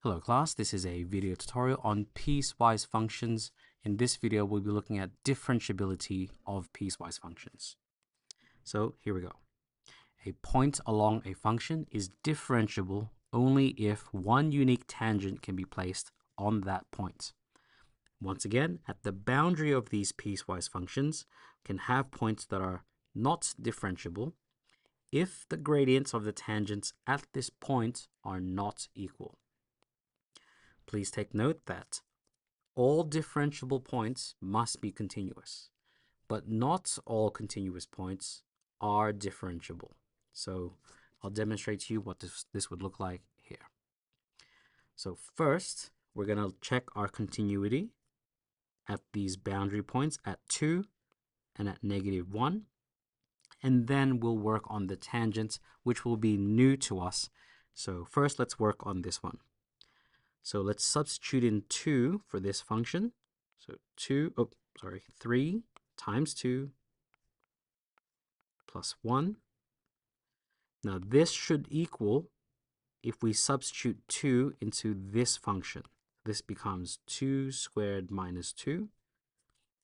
Hello class, this is a video tutorial on piecewise functions. In this video, we'll be looking at differentiability of piecewise functions. So here we go. A point along a function is differentiable only if one unique tangent can be placed on that point. Once again, at the boundary of these piecewise functions can have points that are not differentiable if the gradients of the tangents at this point are not equal. Please take note that all differentiable points must be continuous, but not all continuous points are differentiable. So I'll demonstrate to you what this would look like here. So first, we're going to check our continuity at these boundary points at 2 and at -1. And then we'll work on the tangents, which will be new to us. So first, let's work on this one. So let's substitute in 2 for this function. So 3 times 2 plus 1. Now this should equal, if we substitute 2 into this function, this becomes 2 squared minus 2.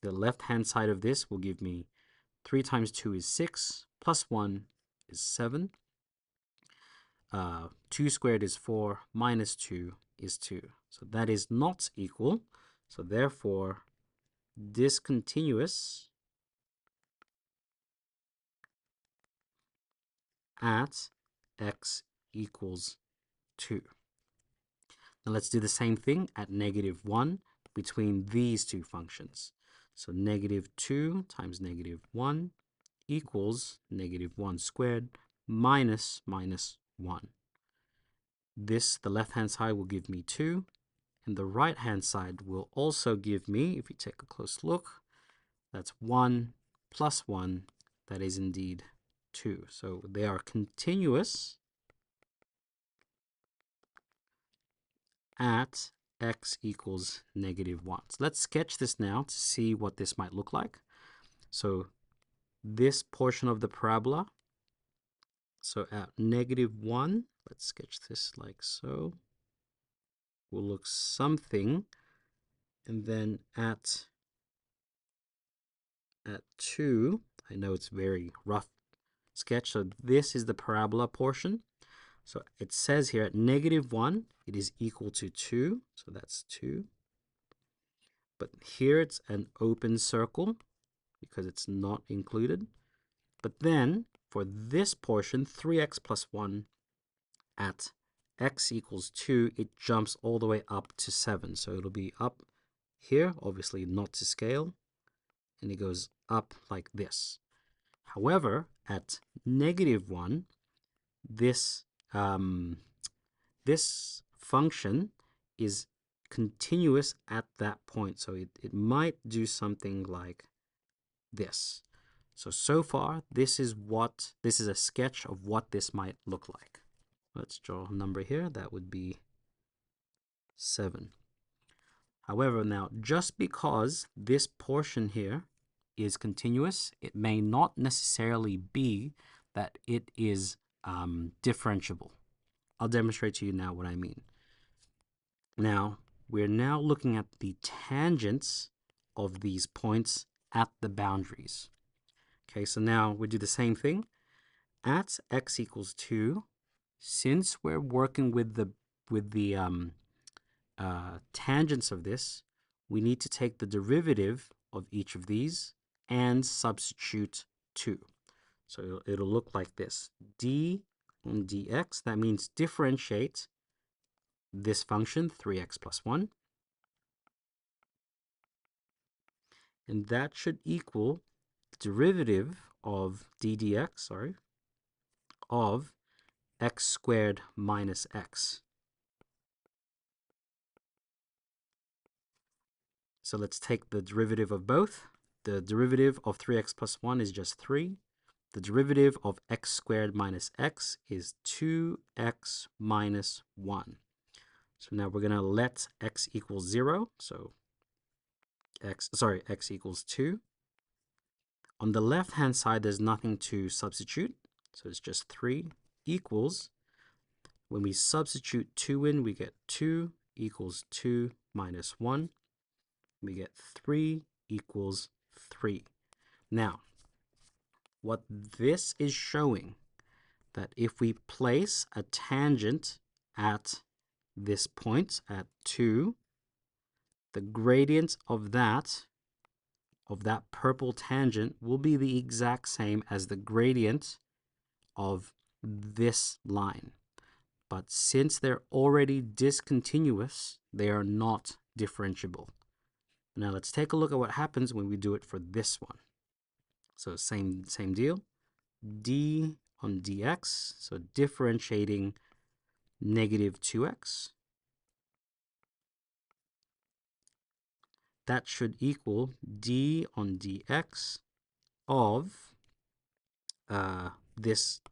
The left-hand side of this will give me 3 times 2 is 6, plus 1 is 7. 2 squared is 4, minus 2 is 2. So that is not equal. So therefore, discontinuous at x equals 2. Now let's do the same thing at -1 between these two functions. So -2 times -1 equals -1 squared minus 1. This, the left-hand side, will give me 2, and the right-hand side will also give me, if you take a close look, that's 1 plus 1, that is indeed 2. So they are continuous at x equals -1. So let's sketch this now to see what this might look like. So this portion of the parabola, so at -1, let's sketch this like so, will look something, and then at 2, I know it's very rough sketch, so this is the parabola portion. So it says here at -1, it is equal to 2, so that's 2. But here it's an open circle because it's not included. But then for this portion, 3x plus 1 at x equals 2, it jumps all the way up to 7. So it'll be up here, obviously not to scale, and it goes up like this. However, at -1, this this function is continuous at that point. So it might do something like this. So far, this is a sketch of what this might look like. Let's draw a number here. That would be 7. However, now, just because this portion here is continuous, it may not necessarily be that it is differentiable. I'll demonstrate to you now what I mean. Now, we're now looking at the tangents of these points at the boundaries. Okay, so now we do the same thing. At x equals 2, since we're working with the tangents of this, we need to take the derivative of each of these and substitute 2. So it'll look like this. D and dx, that means differentiate this function, 3x plus 1. And that should equal the derivative of d dx, of x squared minus x. So let's take the derivative of both. The derivative of 3x plus 1 is just 3. The derivative of x squared minus x is 2x minus 1. So now we're going to let x equal 0. So x equals 2. On the left-hand side, there's nothing to substitute. So it's just 3 equals. when we substitute 2 in, we get 2 equals 2 minus 1. We get 3 equals 3. Now, what this is showing, that if we place a tangent at this point, at 2, the gradient of that purple tangent will be the exact same as the gradient of this line. But since they're already discontinuous, they are not differentiable. Now let's take a look at what happens when we do it for this one. So same deal, d on dx, so differentiating negative 2x. That should equal d on dx of this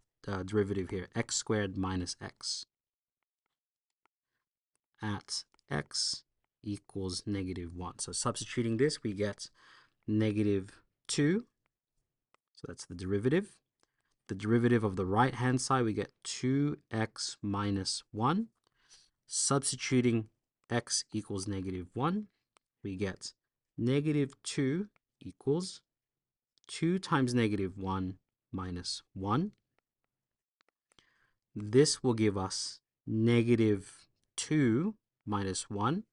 derivative here, x squared minus x, at x equals negative 1. So substituting this, we get negative 2. So that's the derivative. The derivative of the right-hand side, we get 2x minus 1. Substituting x equals negative 1, we get negative 2 equals 2 times negative 1 minus 1. This will give us negative 2 minus 1,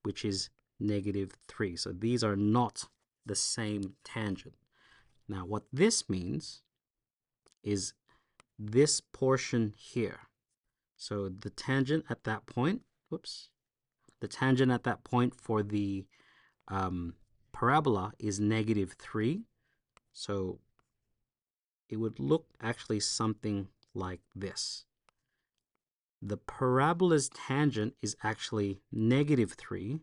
which is negative 3. So these are not the same tangent. Now what this means is this portion here. So the tangent at that point, the tangent at that point for the parabola is negative 3. So it would look actually something like this. The parabola's tangent is actually negative 3.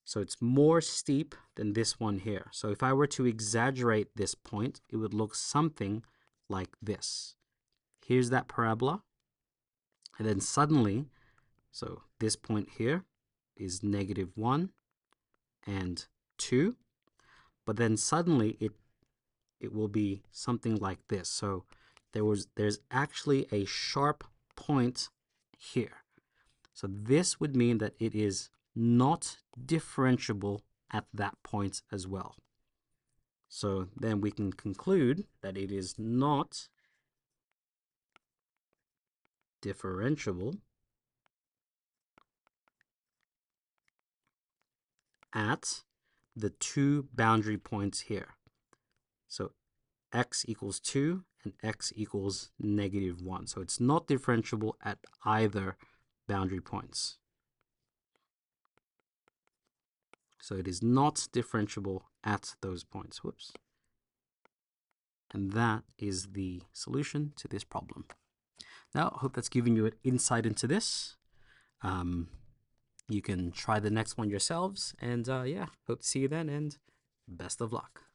So it's more steep than this one here. So if I were to exaggerate this point, it would look something like this. Here's that parabola. And then suddenly, so this point here is negative 1 and 2. But then suddenly it will be something like this. So there's actually a sharp point here. So this would mean that it is not differentiable at that point as well. So then we can conclude that it is not differentiable at the two boundary points here. So x equals 2 and x equals negative 1. So it's not differentiable at either boundary points. So it is not differentiable at those points. Whoops. And that is the solution to this problem. Now, I hope that's given you an insight into this. You can try the next one yourselves. And yeah, hope to see you then, and best of luck.